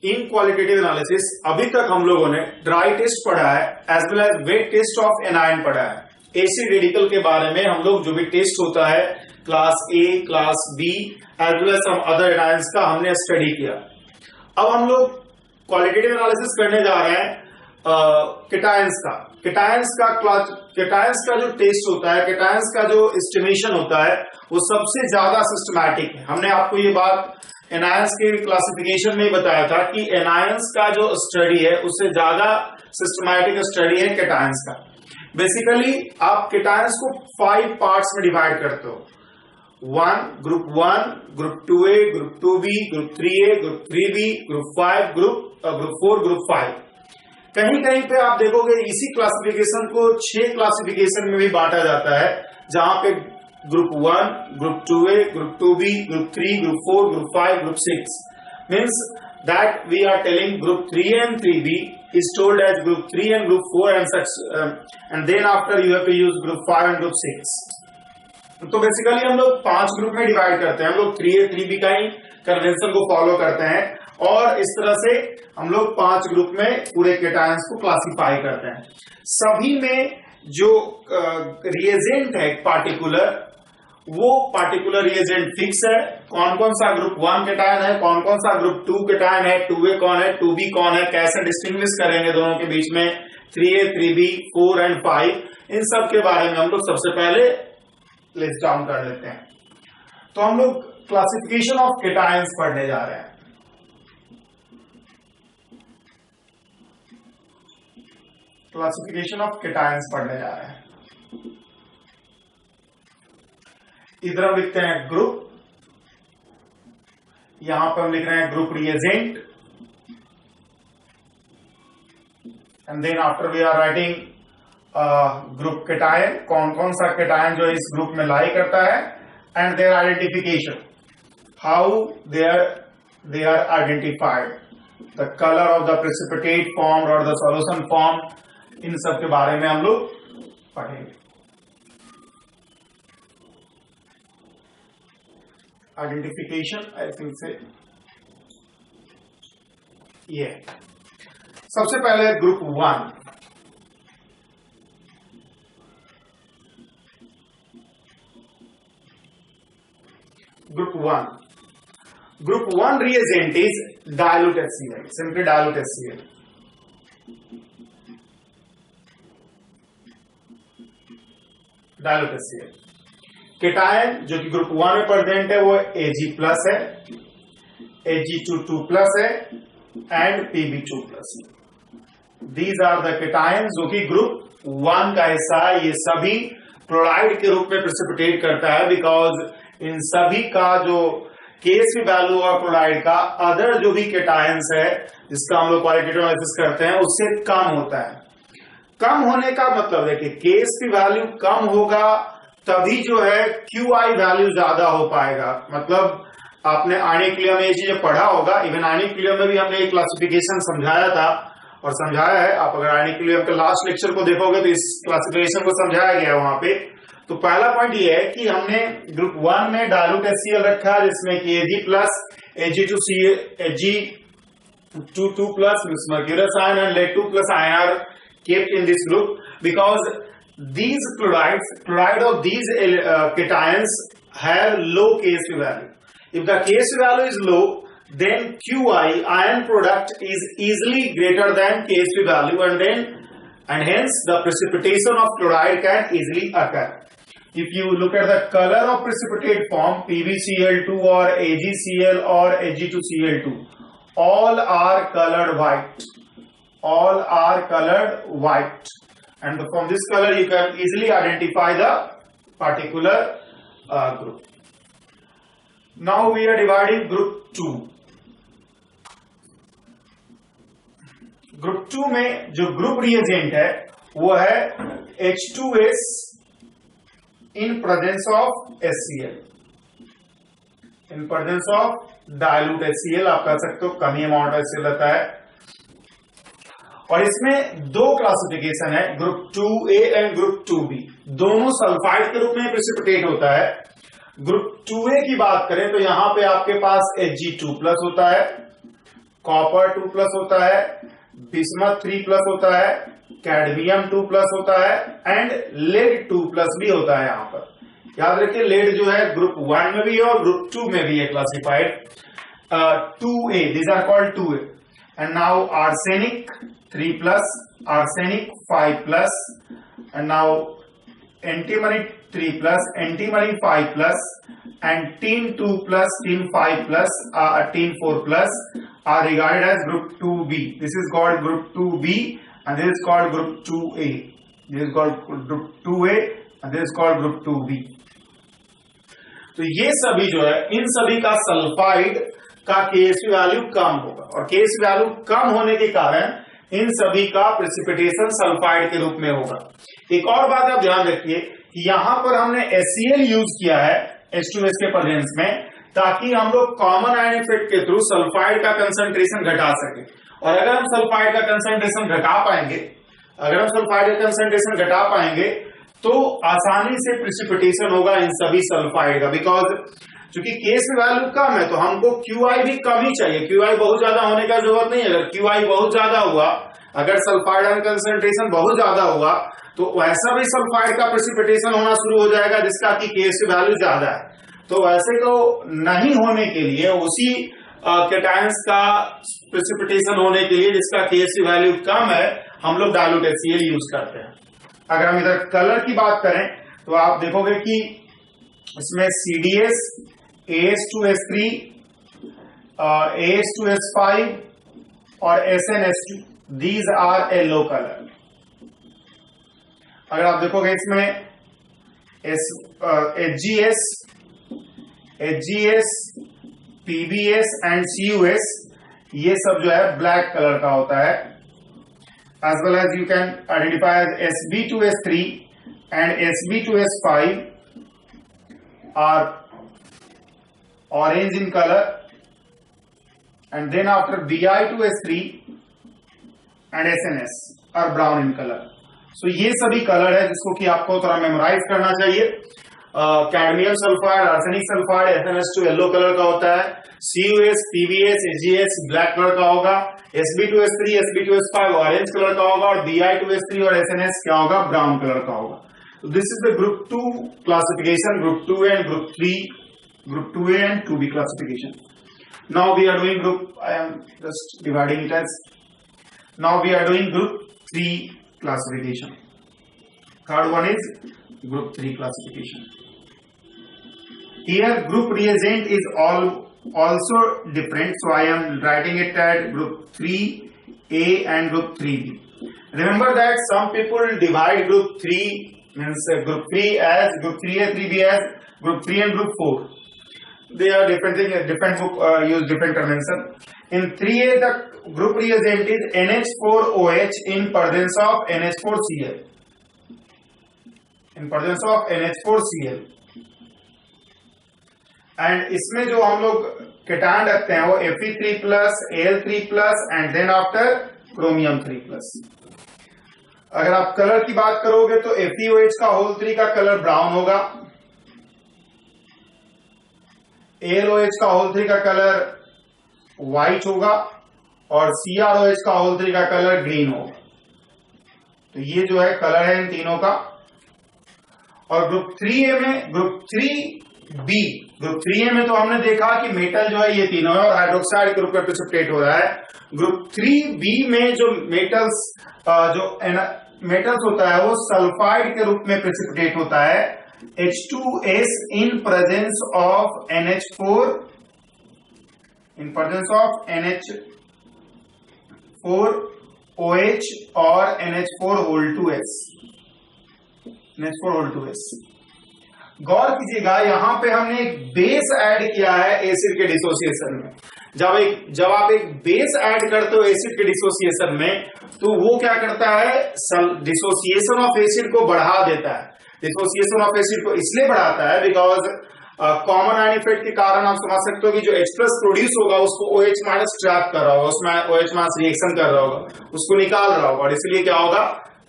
इन qualitative analysis अभी तक हम लोगों ने ड्राई टेस्ट पढ़ा है as well as wet test of anion पढ़ा है। एसिड रेडिकल के बारे में हम लोग जो भी टेस्ट होता है class A, class B as well as some other anions का हमने स्टडी किया। अब हम लोग क्वालिटेटिव एनालिसिस करने जा रहे हैं केटायंस का। केटायंस का जो टेस्ट होता है, केटायंस का जो एस्टिमेशन होता है वो सबसे ज्यादा सिस्टमैटिक है। हमने आपको ये बात एनायंस के क्लासिफिकेशन में ही बताया था कि एनायंस का जो स्टडी है उससे ज्यादा सिस्टमैटिक स्टडी है केटायंस का। बेसिकली आप केटायंस को 5 पार्ट्स में डिवाइड करते हो। Group 1, group 2A, group 2B, group 3A, group 3B, group 5, group 4, group 5। कहीं कहीं पे आप देखोगे इसी क्लासिफिकेशन को 6 क्लासिफिकेशन में भी बांटा जाता है, जहां पे group 1, group 2A, group 2B, group 3, group 4, group 5, group 6 means that we are telling group 3A and 3B is told as group 3 and group 4 and such and then after you have to use group 5 and group 6। तो basically हम लोग 5 group में divide करते हैं। हम लोग 3A 3B का ही convention को फॉलो करते हैं और इस तरह से हम लोग 5 ग्रुप में पूरे केटायंस को क्लासिफाई करते हैं। सभी में जो रिएजेंट है पार्टिकुलर, वो पार्टिकुलर रिएजेंट फिक्स है। कौन कौन सा ग्रुप 1 केटायन है, कौन कौन सा ग्रुप 2 केटायन है, 2A कौन है, 2B कौन है, कैसे डिस्टिंग्विश करेंगे दोनों के बीच में 3A 3B 4 एंड 5, इन सब के बारे में हम लोग सबसे पहले लिस्ट डाउन कर लेते हैं। तो हम लोग क्लासिफिकेशन ऑफ केटायंस पढ़ने जा रहे हैं। क्लासिफिकेशन ऑफ केटायंस पढ़ने जा रहे हैं। इधर हम लिखते हैं ग्रुप, यहां पर हम लिख रहे हैं group reagent and then after we are writing group cation, कौन कौन सा केटायन जो इस ग्रुप में लाई करता है and their identification, how they are identified, the colour of the precipitate form और द सॉल्यूशन फॉर्म, इन सब के बारे में हम लोग पढ़ेंगे। आइडेंटिफिकेशन आई थिंक से ये सबसे पहले group 1। Group 1 reagent is dilute HCl, simply dilute HCl। dilute HCl cation जो कि ग्रुप 1 में प्रेजेंट है वो Ag प्लस है, Ag2 प्लस है एंड Pb2 प्लस है। दीज आर द केटायन जो कि ग्रुप 1 का हिस्सा है। ये सभी क्लोराइड के रूप में प्रेसिपिटेट करता है बिकॉज इन सभी का जो केएसपी वैल्यू और क्लोराइड का अदर जो भी केटायंस है जिसका हम लोग क्वालिटेटिव एनालिसिस करते हैं उससे कम होता है। कम होने का मतलब है कि केएसपी वैल्यू कम होगा तभी जो है क्यूआई वैल्यू ज्यादा हो पाएगा। मतलब आपने आयनिक क्लियर में ये चीजें पढ़ा होगा, इवन आयनिक क्लियर में भी हमने एक क्लासिफिकेशन समझाया था और समझाया है। आप अगर आयनिक क्लियर के लास्ट लेक्चर को देखोगे तो इस क्लासिफिकेशन को समझाया गया वहां पे। तो पहला पॉइंट ये है कि हमने ग्रुप 1 में डायल्यूट HCl रखा है जिसमें कि Ag plus Ag2 plus mercurous ion and lead2 plus ion are kept in this group because these chloride of these cations have low KSP value. If the KSP value is low, then QI ion product is easily greater than KSP value and hence the precipitation of chloride can easily occur. If you look at the color of precipitate form PbCl2 or AgCl or Ag2Cl2, all are colored white. All are colored white, and from this color you can easily identify the particular group. Now we are dividing group 2. Group 2 में जो group reagent है वो है H2S in presence of HCl, in presence of dilute HCl। आप कह सकते हो कमी अमाउंट HCl रहता है। और इसमें दो क्लासिफिकेशन है, group 2A and group 2B। दोनों सल्फाइड के रूप में प्रेसिपिटेट होता है। ग्रुप 2A की बात करें तो यहां पे आपके पास Ag2 प्लस होता है कॉपर 2+ होता है, बिस्मथ 3+ होता है, कैडमियम 2+ होता है एंड लेड 2+ भी होता है। यहां पर याद रखिए लेड जो है ग्रुप 1 में भी है और ग्रुप 2 में भी है classified 2A, these are called 2A. And now arsenic 3+, arsenic 5+, and now antimony 3+, antimony 5+, and tin 2+, tin 5+, tin 4+ are regarded as group 2B. This is called group 2B and this is called group 2A. This is called group 2A and this is called group 2B. तो ये सभी जो है इन सभी का sulphide का Ksp value कम होगा और केएसपी वैल्यू कम होने के कारण इन सभी का प्रेसिपिटेशन सल्फाइड के रूप में होगा। एक और बात आप ध्यान रखिए कि यहां पर हमने HCl यूज किया है H2S के प्रेजेंस में ताकि हम लोग कॉमन आयन इफेक्ट के थ्रू सल्फाइड का कंसंट्रेशन घटा सके। और अगर हम सल्फाइड का कंसंट्रेशन घटा पाएंगे तो आसानी से प्रेसिपिटेशन होगा इन सभी सल्फाइड का। बिकॉज चूंकि केएसपी वैल्यू कम है तो हमको QI भी कम ही चाहिए, QI बहुत ज्यादा होने का जरूरत नहीं है। अगर QI बहुत ज्यादा हुआ, अगर सल्फाइड आयन कंसंट्रेशन बहुत ज्यादा हुआ तो वैसा भी सल्फाइड का प्रेसिपिटेशन होना शुरू हो जाएगा जिसका कि केएसपी वैल्यू ज्यादा है। तो वैसे को नहीं होने के लिए उसी कैटायंस का प्रेसिपिटेशन होने के लिए जिसका केएसपी वैल्यू कम है हम लोग डाइल्यूट HCl यूज करते हैं। अगर हम इधर कलर की बात करें तो आप देखोगे कि इसमें CDS, AS2S3, AS2S5 और SNS2, these are yellow color। अगर आप देखोगे इसमें HGS, PBS एंड CUS ये सब जो है ब्लैक कलर का होता है। as well as you can identify as Sb2S3 and Sb2S5 are orange in color and then after Bi2S3 and SNS are brown in color। So ये सभी colour है जिसको कि आपको थोड़ा मेमोराइज करना चाहिए। Cadmium sulphide, arsenic sulphide, SNS2 yellow colour का होता है, CUS, PBS, HGS black colour का होगा, Sb2S3, Sb2S5 ऑरेंज कलर का होगा और Bi2S3 और SNS क्या होगा, ब्राउन कलर का होगा। So this is the group 2 classification, group 2A and group 3, group 2A and 2B classification. Now we are doing group, I am just dividing it as, now we are doing group 3 classification. Third one is group 3 classification. Here group reagent is also different, so I am writing it at group 3A and group 3B. Remember that some people divide group 3 means group 3 as group 3A, 3B as group 3 and group 4. They are different things, different book use different convention. In 3A the group reagent is NH4OH in presence of NH4Cl. In presence of NH4Cl. And इसमें जो हम लोग cation रखते हैं वो Fe3+, Al3+ and then after chromium 3+। अगर आप colour की बात करोगे तो FeOH का होल 3 का कलर ब्राउन होगा, AlOH का होल 3 का कलर व्हाइट होगा और CrOH का होल 3 का कलर ग्रीन होगा। तो ये जो है कलर है इन तीनों का। और ग्रुप 3A में, ग्रुप 3A में तो हमने देखा कि मेटल जो है ये तीनों है और हाइड्रोक्साइड के रूप में प्रेसिपिटेट हो रहा है। ग्रुप 3B में जो मेटल्स होता है वो सल्फाइड के रूप में प्रेसिपिटेट होता है, H2S in presence of NH4, in presence of NH4OH और NH4 whole 2s। गौर कीजिएगा यहां पे हमने एक बेस ऐड किया है एसिड के डिसोसिएशन में। जब आप एक बेस ऐड करते हो एसिड के डिसोसिएशन में तो वो क्या करता है, डिसोसिएशन ऑफ एसिड को बढ़ा देता है। डिसोसिएशन ऑफ एसिड को इसलिए बढ़ाता है बिकॉज कॉमन आयन इफेक्ट के कारण आप समझ सकते हो कि जो H+ प्रोड्यूस होगा उसको OH- ट्रैप कर रहा होगा, उसमें OH- रिएक्शन कर रहा होगा, उसको निकाल रहा होगा और इसलिए क्या होगा,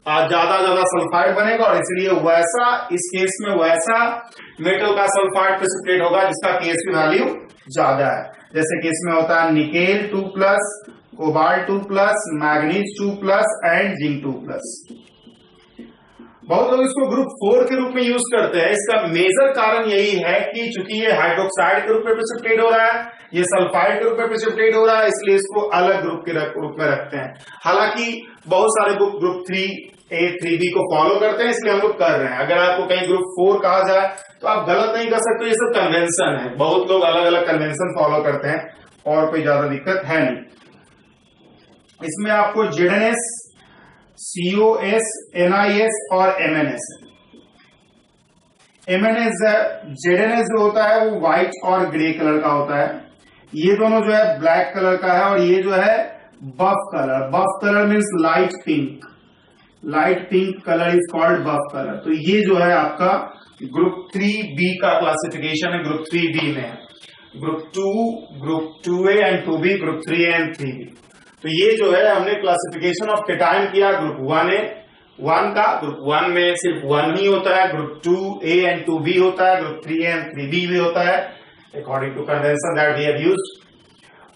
ज्यादा सल्फाइड बनेगा और इसलिए वैसा इस केस में वैसा मेटल का सल्फाइड प्रेसिपिटेट होगा जिसका केएसपी वैल्यू ज्यादा है। जैसे केस में होता है nickel 2+, cobalt 2+, manganese 2+ and zinc 2+। बहुत लोग इसको ग्रुप 4 के रूप में यूज करते हैं। इसका मेजर कारण यही है कि चूंकि ये हाइड्रोक्साइड के रूप में प्रेसिपिटेट हो रहा है, ये सल्फाइड के रूप में प्रेसिपिटेट हो रहा है, इसलिए इसको अलग ग्रुप के रूप में रखते हैं। हालांकि बहुत सारे ग्रुप 3A 3B को फॉलो करते हैं, इसलिए हम लोग कर रहे हैं। अगर आपको कहीं ग्रुप 4 कहा जाए तो आप गलत नहीं कर सकते, ये सब कन्वेंशन है। बहुत लोग अलग अलग कन्वेंशन फॉलो करते हैं और कोई ज्यादा दिक्कत है नहीं। इसमें आपको जेडएनएस, COS, NIS और MNS। MNS जेडएनएस जो होता है वो व्हाइट और ग्रे कलर का होता है। ये दोनों जो है ब्लैक कलर का है और ये जो है buff colour. Buff colour means light pink. Light pink colour is called buff colour. तो ये जो है आपका ग्रुप 3B का क्लासिफिकेशन है। ग्रुप 3B में group 2, group 2A and 2B, group 3A and 3B। तो ये जो है हमने क्लासिफिकेशन ऑफ केटाइन किया ग्रुप 1 का। ग्रुप 1 में सिर्फ 1 ही होता है, ग्रुप 2A एंड 2B होता है, ग्रुप 3A एंड 3B भी होता है according to convention that we have used.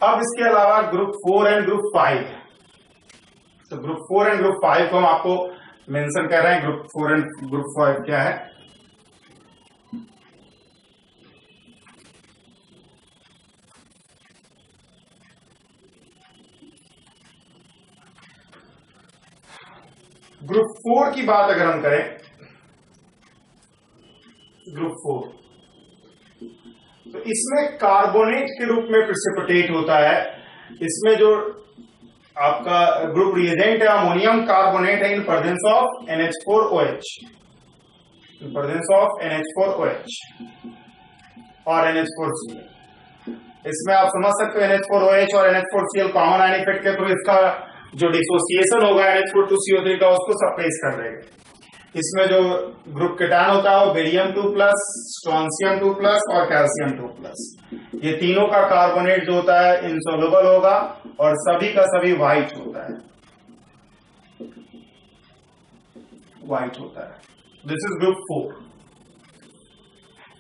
अब इसके अलावा ग्रुप 4 एंड ग्रुप 5 है। तो ग्रुप 4 एंड ग्रुप 5 को हम आपको मेंशन कर रहे हैं। ग्रुप 4 एंड ग्रुप 5 क्या है? ग्रुप 4 की बात अगर हम करें, ग्रुप 4 तो इसमें कार्बोनेट के रूप में प्रेसिपिटेट होता है। इसमें जो आपका ग्रुप रिएजेंट है अमोनियम कार्बोनेट है in presence of NH4OH, in presence of NH4OH और NH4Cl। इसमें आप समझ सकते हो NH4OH और NH4Cl कॉमन आयन इफेक्ट के थ्रू इसका जो डिसोसिएशन होगा NH4 का उसको सप्रेस कर देगा। इसमें जो ग्रुप केटायन होता है वो बेरियम 2+, स्ट्रोंशियम 2+ और कैल्शियम 2+। ये तीनों का कार्बोनेट जो होता है इनसोल्युबल होगा और सभी का सभी व्हाइट होता है, व्हाइट होता है। This is group 4।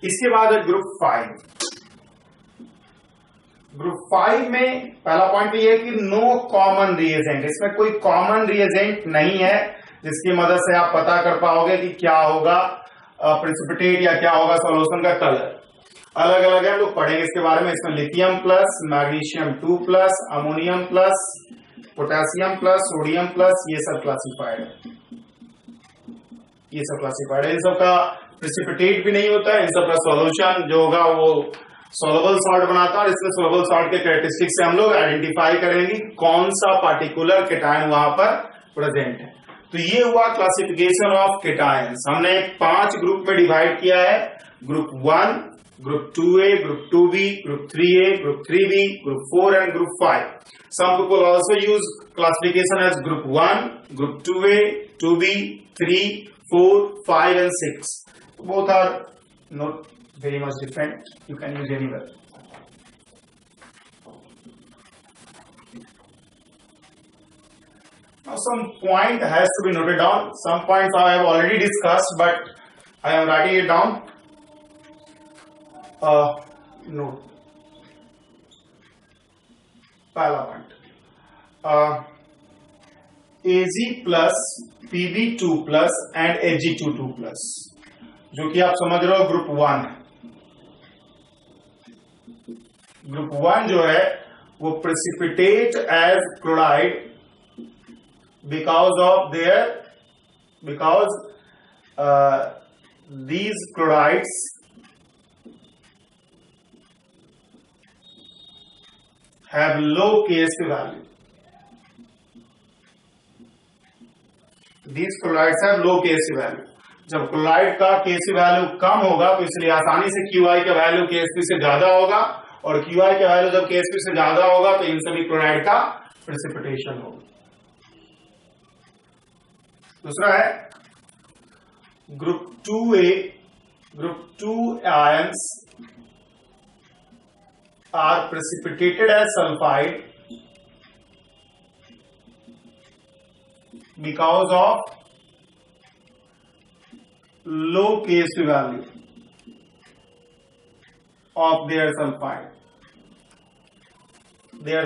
इसके बाद है ग्रुप 5। ग्रुप 5 में पहला पॉइंट ये है कि नो कॉमन रिएजेंट। इसमें कोई कॉमन रिएजेंट नहीं है जिसकी मदद से आप पता कर पाओगे कि क्या होगा प्रेसिपिटेट या क्या होगा सॉल्यूशन का कलर। अलग अलग है, लोग पढ़ेंगे इसके बारे में। इसमें lithium plus, magnesium 2+, ammonium plus, potassium plus, sodium plus, ये सब क्लासिफाइड है। ये सब क्लासिफाइड है। इन सब का प्रेसिपिटेट भी नहीं होता है। इन सब का सॉल्यूशन जो होगा वो सोलबल सॉल्ट बनाता है और इसमें सोलबल सॉल्ट के कैरेक्टरिस्टिक से हम लोग आइडेंटिफाई करेंगे कौन सा पार्टिकुलर केटायन वहां पर प्रेजेंट है। तो ये हुआ क्लासिफिकेशन ऑफ केटायंस। हमने 5 ग्रुप में डिवाइड किया है। Group 1, group 2A, group 2B, group 3A, group 3B, group 4 and group 5। Some people also use classification as group 1, group 2A, 2B, 3, 4, 5 and 6. Both are not very much different. You can use anywhere. Now some point has to be noted down. Some points I have already discussed, but I am writing it down. Note. पहला point Ag plus Pb2 plus and Ag22 plus, जो कि आप समझ रहे हो group 1 है। Group 1 जो है वो precipitate as chloride because these chlorides have low KSP value. These chlorides have low KSP value. जब क्लोराइड का KSP वैल्यू कम होगा तो इसलिए आसानी से QI का वैल्यू KSP से ज्यादा होगा और QI का वैल्यू जब KSP से ज्यादा होगा तो इन सभी क्लोराइड का प्रेसिपिटेशन होगा। दूसरा है group 2A, group 2 ions are precipitated as sulfide because of low KSV value of their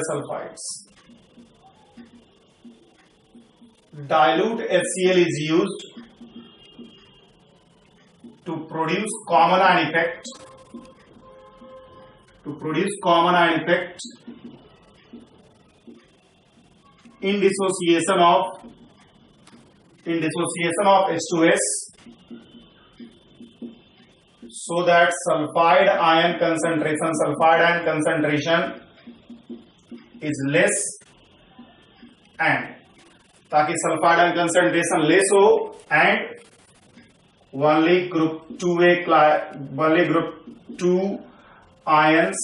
sulfides. Dilute HCl is used to produce common ion effect. In dissociation of H2S, so that sulfide ion concentration is less, and ताकि sulphide ion concentration less हो, and only group 2 ions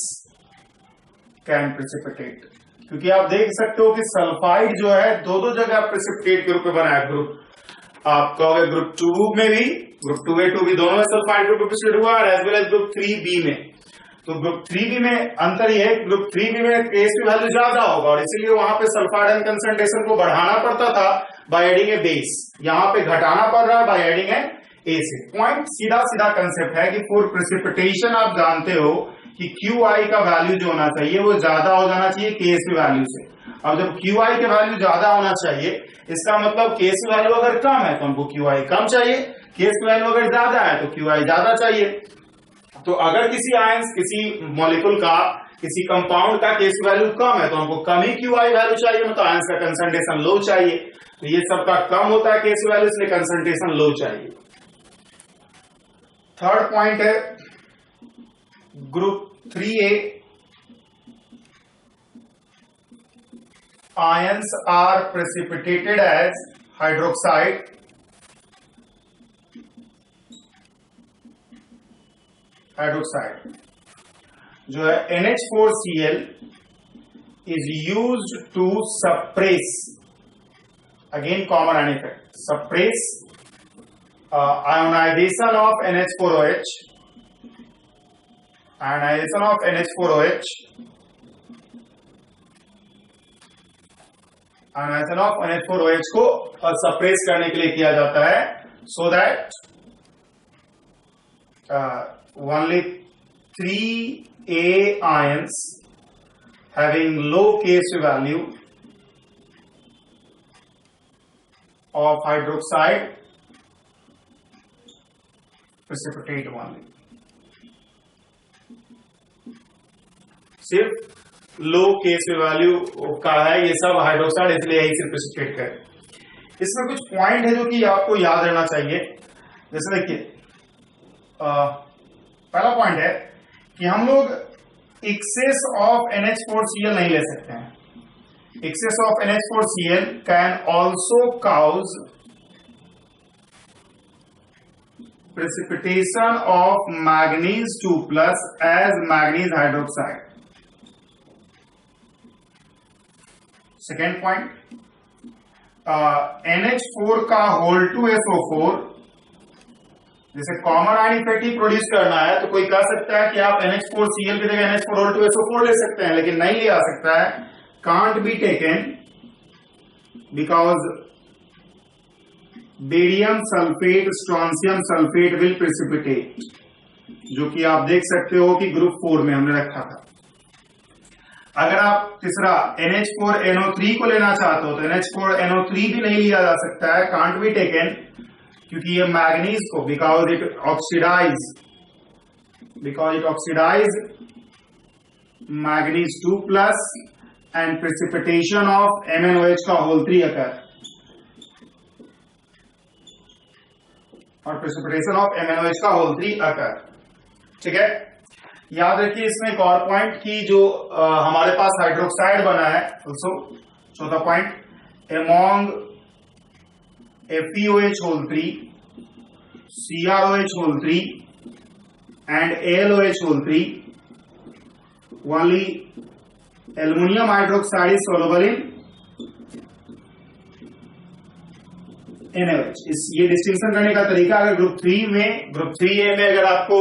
can precipitate. क्योंकि आप देख सकते हो कि sulphide जो है दो जगह प्रेसिपिटेट के रूप में बना है। ग्रुप आप कहोगे ग्रुप 2 में भी, ग्रुप 2A 2B दोनों में सल्फाइड ग्रुप प्रेसिपिटेट हुआ, और as well age group 3B में। तो ग्रुप 3B में अंतर यह है, ग्रुप 3B में KSV वैल्यू ज्यादा होगा, और इसीलिए वहां पे सल्फाइड आयन कंसंट्रेशन को बढ़ाना पड़ता था बाय एडिंग ए बेस, यहां पे घटाना पड़ रहा है by adding A acid. Point सीधा कंसेप्ट है कि फॉर प्रेसिपिटेशन आप जानते हो कि QI का वैल्यू जो होना चाहिए वो ज्यादा हो जाना चाहिए KSV वैल्यू से। अब जब QI के वैल्यू ज्यादा होना चाहिए, इसका मतलब KSV वैल्यू अगर कम है तो हमको QI कम चाहिए, KSV वैल्यू अगर ज्यादा है तो QI ज्यादा चाहिए। तो अगर किसी आयंस, किसी मॉलिक्यूल का, किसी कंपाउंड का KSV वैल्यू कम है तो हमको कम ही QI वैल्यू चाहिए, मतलब आयंस का कंसंट्रेशन लो चाहिए। तो ये सबका कम होता है KSV वैल्यू, इसलिए कंसंट्रेशन लो चाहिए। थर्ड पॉइंट है group 3A ions are precipitated as hydroxide जो है NH4Cl is used to suppress, again common ion effect, suppress ionization of NH4OH, ionization of NH4OH को सप्रेस करने के लिए किया जाता है, so that only 3A ions having low KSV value of hydroxide precipitate only. सिर्फ लो KSV वैल्यू का है ये सब हाइड्रोक्साइड, इसलिए यही सिर्फ प्रेसिपिटेट करे। इसमें कुछ पॉइंट है जो कि आपको याद रहना चाहिए। जैसे देखिए, पहला पॉइंट है कि हम लोग एक्सेस ऑफ NH4Cl नहीं ले सकते हैं। Excess of NH4Cl can also cause precipitation of manganese 2+ as manganese hydroxide. Second point, NH4 का होल 2SO4, जैसे कॉमन आयन इफेक्ट ही प्रोड्यूस करना है तो कोई कह सकता है कि आप NH4Cl की जगह NH4 होल 2SO4 ले सकते हैं, लेकिन नहीं लिया सकता है, can't be taken, because barium sulphate strontium sulphate will precipitate, जो कि आप देख सकते हो कि ग्रुप 4 में हमने रखा था। अगर आप तीसरा NH4NO3 को लेना चाहते हो तो NH4NO3 भी नहीं लिया जा सकता है, कांट बी टेकन, क्योंकि ये मैग्नीज को because it oxidize manganese 2+ and precipitation of MnOH का होल 3 अकर, और प्रेसिपिटेशन ऑफ MnOH का होल 3 अकर। ठीक है, याद रखिए इसमें एक और पॉइंट की जो हमारे पास हाइड्रोक्साइड बना है ऑल्सो। चौथा point, among FeOH whole 3, CrOH whole 3 and AlOH whole 3 only aluminium hydroxide is soluble in NaOH। ये डिस्टिंक्शन करने का तरीका, अगर ग्रुप 3A में अगर आपको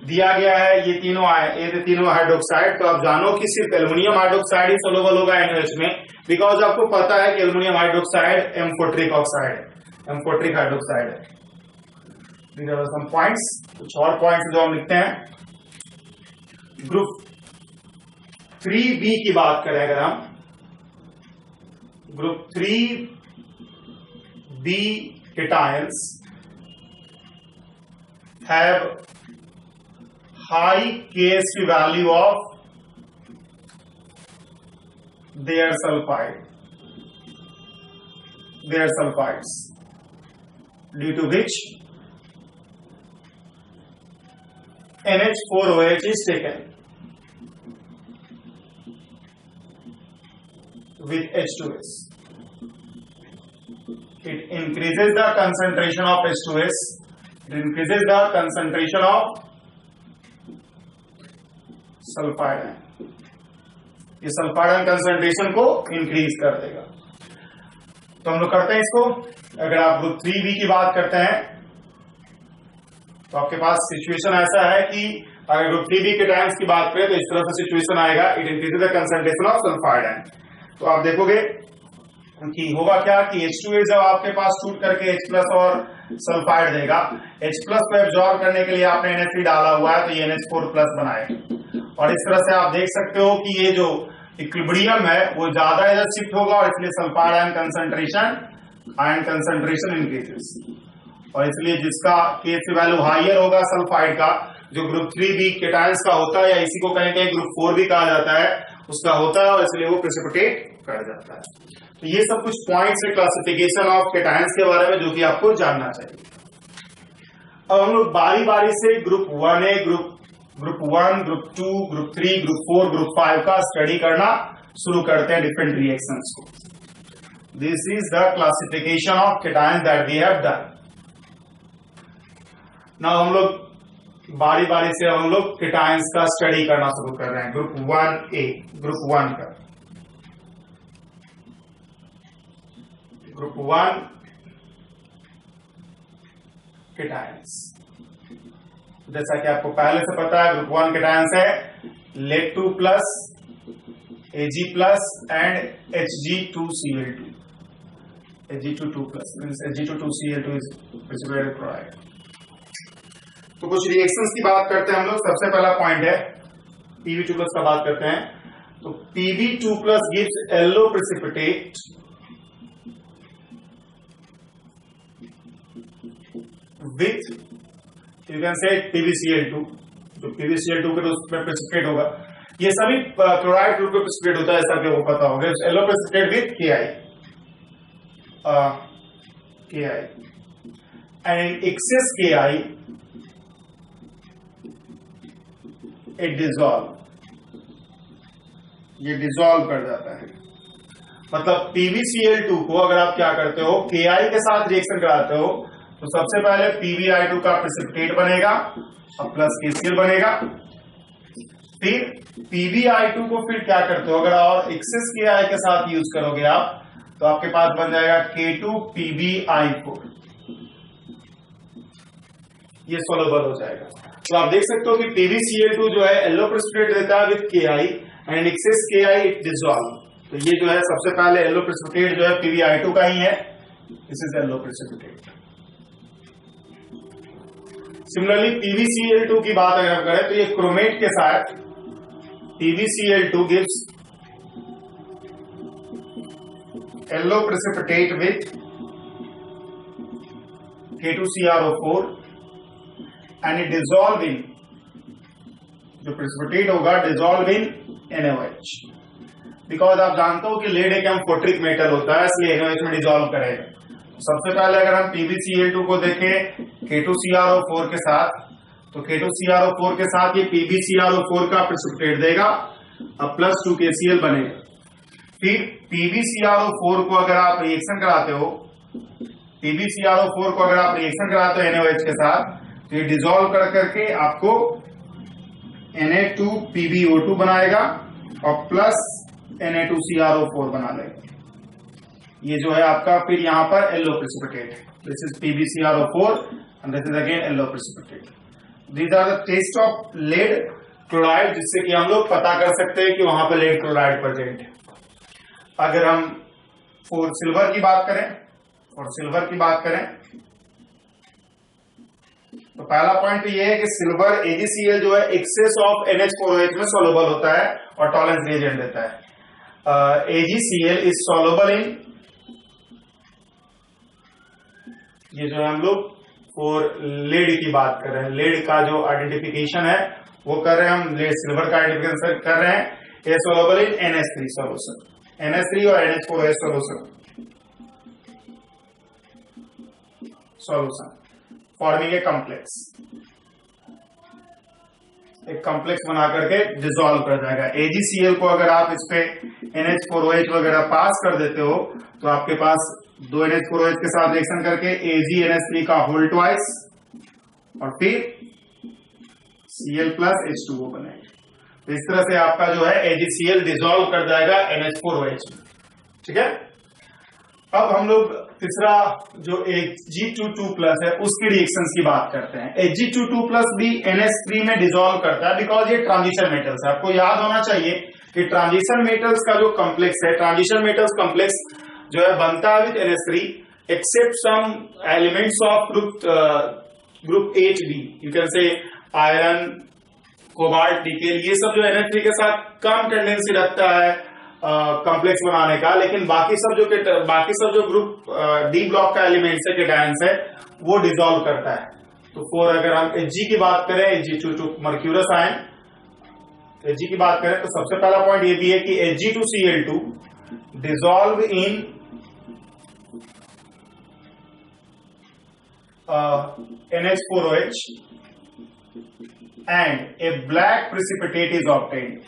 दिया गया है ये तीनों हाइड्रोक्साइड, तो आप जानो कि सिर्फ एल्युमिनियम हाइड्रोक्साइड ही सोलुबल होगा NaOH में, बिकॉज आपको पता है कि एल्युमिनियम हाइड्रोक्साइड एम्फोट्रिक ऑक्साइड है, एम्फोट्रिक हाइड्रोक्साइड है। These are some points. कुछ और पॉइंट्स जो हम लिखते हैं. ग्रुप 3B की बात करें अगर हम, group 3B cations have high Ksp value of their sulfides, due to which NH4OH is taken with H2S. It increases the concentration of H2S. It increases the concentration of sulphide ion. ये sulphide ion concentration को increase कर देगा. तो हम लोग करते हैं इसको. अगर आप ग्रुप 3B की बात करते हैं तो आपके पास सिचुएशन ऐसा है कि अगर ग्रुप 3B के टाइम्स की बात करें तो इस तरह से सिचुएशन आएगा. It increases the concentration of sulphide ion. तो आप देखोगे कि होगा क्या कि H2A जब आपके पास शूट करके H+ और सल्फाइड देगा, H+ को एब्जॉर्ब करने के लिए आपने NH3 डाला हुआ है तो ये NH4+ बनाएगा. और इस तरह से आप देख सकते हो कि ये जो इक्विलिब्रियम है वो ज्यादा इधर शिफ्ट होगा और इसलिए सल्फाइड आयन कंसंट्रेशन इंक्रीजेस. और इसलिए जिसका Kc वैल्यू हाइयर होगा सल्फाइड का, जो ग्रुप 3B केटायंस का होता है या इसी को कहीं कहीं ग्रुप 4 भी कहा जाता है, उसका होता है और इसलिए वो प्रेसिपिटेट कर जाता है. तो ये सब कुछ पॉइंट्स है क्लासिफिकेशन ऑफ केटायंस के बारे में जो कि आपको जानना चाहिए. अब हम लोग बारी बारी से group 1A, group 1, group 2, group 3, group 4, group 5 का स्टडी करना शुरू करते हैं डिफरेंट रिएक्शंस को. This is the classification of cations that we have done. Now हम लोग बारी बारी से हम लोग केटायंस का स्टडी करना शुरू कर रहे हैं. ग्रुप 1A, ग्रुप 1 का. ग्रुप 1 केटायंस, जैसा कि आपको पहले से पता है ग्रुप 1 केटायंस है Lead2+, Ag+ and Hg2Cl2. Hg2+, means Hg2Cl2 is precipitated chloride. तो कुछ रिएक्शंस की बात करते हैं हम लोग. सबसे पहला पॉइंट है Pb2+ का बात करते हैं. तो Pb2+ gives yellow precipitate with, you can say PbCl2. जो PbCl2 के तो उसमें प्रेसिपिटेट होगा. ये सभी क्लोराइड ग्रुप पे प्रेसिपिटेट होता है, ऐसा आपको पता होगा. Yellow precipitate with Ki and excess Ki it dissolve, ये डिसॉल्व कर जाता है. मतलब PbCl2 को अगर आप क्या करते हो, Ki के साथ रिएक्शन कराते हो तो सबसे पहले PbI2 का प्रेसिपिटेट बनेगा और प्लस KCl बनेगा. फिर PbI2 को फिर क्या करते हो, अगर और एक्सेस Ki के साथ यूज करोगे आप तो आपके पास बन जाएगा K2PbI4. ये सोल्युबल हो जाएगा. तो आप देख सकते हो कि PbCl2 जो है येलो प्रेसिपिटेट देता है with Ki and excess Ki it dissolve. तो ये जो है सबसे पहले येलो प्रेसिपिटेट जो है PbI2 का ही है. This is yellow precipitate. Similarly PbCl2 की बात अगर हम करें तो ये क्रोमेट के साथ PbCl2 gives yellow precipitate with K2CrO4 and it dissolve in, जो प्रेसिपिटेट होगा डिसॉल्व इन NaOH. बिकॉज आप जानते हो कि लेड एक एम्फोट्रिक मेटल होता है, इसलिए NaOH में डिसॉल्व करेगा. सबसे पहले अगर हम PbCl2 को देखें K2CrO4 के साथ, तो K2CrO4 के साथ ये PbCrO4 का प्रेसिपिटेट देगा और प्लस 2KCl बनेगा. फिर PbCrO4 को अगर आप रिएक्शन कराते हो, PbCrO4 को अगर आप रिएक्शन कराते हो NaOH के साथ तो ये डिसॉल्व कर करके आपको Na2PbO2 बनाएगा और प्लस Na2CrO4 बना लेगा. ये जो है आपका फिर यहां पर yellow precipitate. This is PbCrO4 and this is again yellow precipitate. These are the test of lead chloride, जिससे कि हम लोग पता कर सकते हैं कि वहां पर लेड क्लोराइड प्रेजेंट है. अगर हम फॉर सिल्वर की बात करें तो पहला पॉइंट तो ये है कि सिल्वर AgCl जो है एक्सेस ऑफ NH4OH में सोलुबल होता है और टॉलरेंस रिएजेंट देता है। AgCl इज सोलुबल इन, ये जो है हम लोग फॉर लेड की बात कर रहे हैं, लेड का जो आइडेंटिफिकेशन है वो कर रहे हैं हम, लेड सिल्वर का आइडेंटिफिकेशन कर रहे हैं। ये सोलुबल इन NH3 सोल्यूशन, NH3 और NH4OH solution forming a complex, एक कॉम्प्लेक्स बना करके डिसॉल्व कर जाएगा। AgCl को अगर आप इस पे NH4OH वगैरह पास कर देते हो तो आपके पास दो NH4OH के साथ रिएक्शन करके AgNH3 का होल ट्वाइस और फिर Cl प्लस H2O बनेगा। तो इस तरह से आपका जो है AgCl डिसॉल्व कर जाएगा NH4OH में। ठीक है, अब हम लोग तीसरा जो Ag22 प्लस है उसकी रिएक्शंस की बात करते हैं। Ag22 प्लस भी NH3 में डिसॉल्व करता है बिकॉज ये ट्रांजिशन मेटल्स है। आपको याद होना चाहिए कि ट्रांजिशन मेटल्स का जो कॉम्प्लेक्स है, ट्रांजिशन मेटल्स कॉम्प्लेक्स जो है बनता है with NH3 except some elements of group HB, you can say iron, cobalt, nickel, ये सब जो NH3 के साथ कम टेंडेंसी रखता है कॉम्प्लेक्स बनाने का, लेकिन बाकी सब जो ग्रुप डी ब्लॉक का एलिमेंट्स है, केटायंस है, वो डिसॉल्व करता है। तो फॉर अगर हम Hg की बात करें, Hg22 मर्क्यूरस आयन, Hg की बात करें तो सबसे पहला पॉइंट ये भी है कि Hg2Cl2 dissolve in NH4OH and a black precipitate is obtained।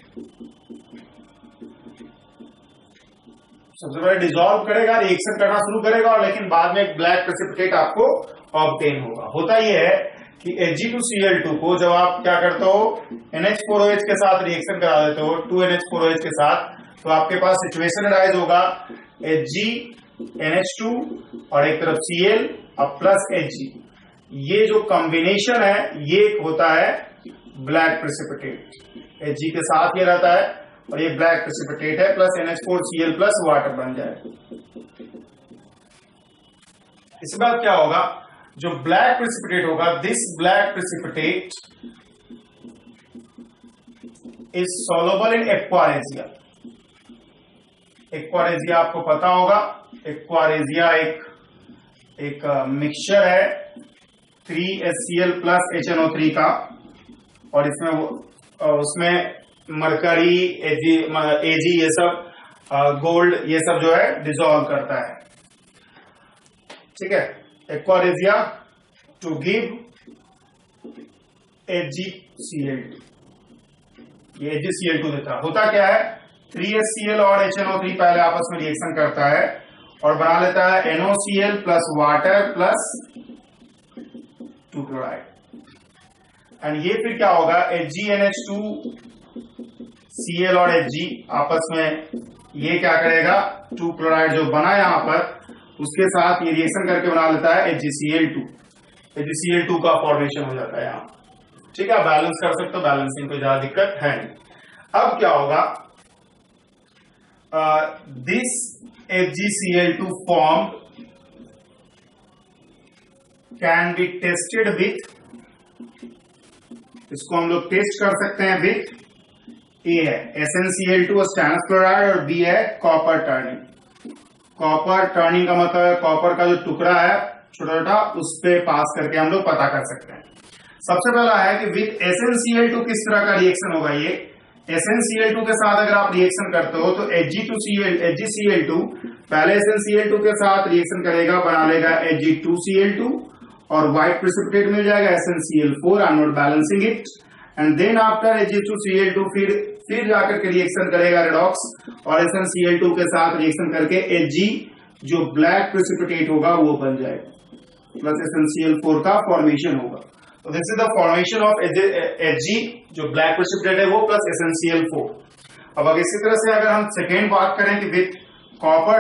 सबसे पहले डिसॉल्व करेगा, रिएक्शन करना शुरू करेगा और लेकिन बाद में एक ब्लैक प्रेसिपिटेट आपको ऑब्टेन होगा। होता यह है कि Hg2Cl2 को जब आप क्या करते हो NH4OH के साथ रिएक्शन करा देते हो 2NH4OH के साथ, तो आपके पास सिचुएशन राइज होगा HgNH2 और एक तरफ Cl और प्लस Hg, ये जो कॉम्बिनेशन है ये होता है ब्लैक प्रेसिपिटेट। Hg के साथ ये रहता है और ये ब्लैक प्रेसिपिटेट है, प्लस NH4Cl प्लस वाटर बन जाए। इसके बाद क्या होगा, जो ब्लैक प्रेसिपिटेट होगा, this black precipitate is soluble in aqua regia. Aqua regia आपको पता होगा, एक्वारेजिया एक मिक्सचर है 3HCl प्लस HNO3 का, और उसमें मरकरी, Ag ये सब, गोल्ड ये सब जो है डिसॉल्व करता है। ठीक है, एक्वारेजिया टू गिव AgCl2, ये AgCl2 देता है। होता क्या है, 3HCl और HNO3 पहले आपस में रिएक्शन करता है और बना लेता है NOCl plus water plus 2 chloride, and ये फिर क्या होगा, HgNH2 Cl और Hg आपस में ये क्या करेगा, 2 क्लोराइड जो बना यहां पर उसके साथ ये रिएक्शन करके बना लेता है HgCl2। HgCl2 का फॉर्मेशन हो जाता है यहां। ठीक है, बैलेंस कर सकते हो, बैलेंसिंग कोई ज्यादा दिक्कत है नहीं। अब क्या होगा, this HgCl2 form can be tested with, इसको हम लोग टेस्ट कर सकते हैं विथ ए है SnCl2 स्टेनस क्लोराइड और बी है कॉपर टर्निंग। कॉपर टर्निंग का मतलब है कॉपर का जो टुकड़ा है छोटा छोटा, उस पे पास करके हम लोग पता कर सकते हैं। सबसे पहला है कि विथ SnCl2 किस तरह का रिएक्शन होगा। ये SnCl2 के साथ अगर आप रिएक्शन करते हो तो HgCl2 पहले SnCl2 के साथ रिएक्शन करेगा, बना लेगा Hg2Cl2 और व्हाइट प्रेसिपिटेट मिल जाएगा SnCl4, I am not balancing it, and then after Hg2Cl2 फिर जाकर के रिएक्शन करेगा रेडॉक्स और SnCl2 के साथ रिएक्शन करके Hg जो ब्लैक प्रेसिपिटेट होगा वो बन जाएगा, प्लस SnCl4 का फॉर्मेशन होगा। तो this is the formation of Hg जो ब्लैक प्रेसिपिटेट है वो प्लस SnCl4। अब अगर इसी तरह से अगर हम सेकेंड बात करें कि विथ कॉपर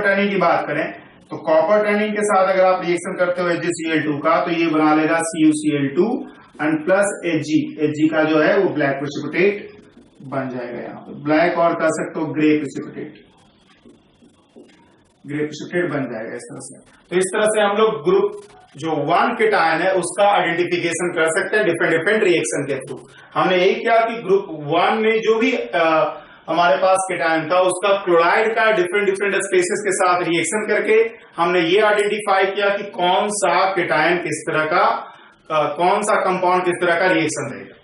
टर्निंग की बात करें, तो कॉपर टर्निंग के साथ अगर आप रिएक्शन करते हो HgCl2 का, तो ये बना लेगा CuCl2 एंड प्लस Hg का जो है वो ब्लैक प्रेसिपिटेट बन जाएगा यहाँ पे, ब्लैक और कह सकते हो ग्रे प्रेसिपिटेट। ग्रेप शिफ्टेड बन जाएगा इस तरह से। तो इस तरह से हम लोग ग्रुप जो 1 केटायन है उसका आइडेंटिफिकेशन कर सकते हैं डिफरेंट डिफरेंट रिएक्शन के थ्रू। हमने यही किया कि ग्रुप 1 में जो भी हमारे पास केटायन था उसका क्लोराइड का डिफरेंट डिफरेंट स्पेसिस के साथ रिएक्शन करके हमने ये आइडेंटिफाई किया कि कौन सा केटायन किस तरह का कौन सा कंपाउंड किस तरह का रिएक्शन देगा।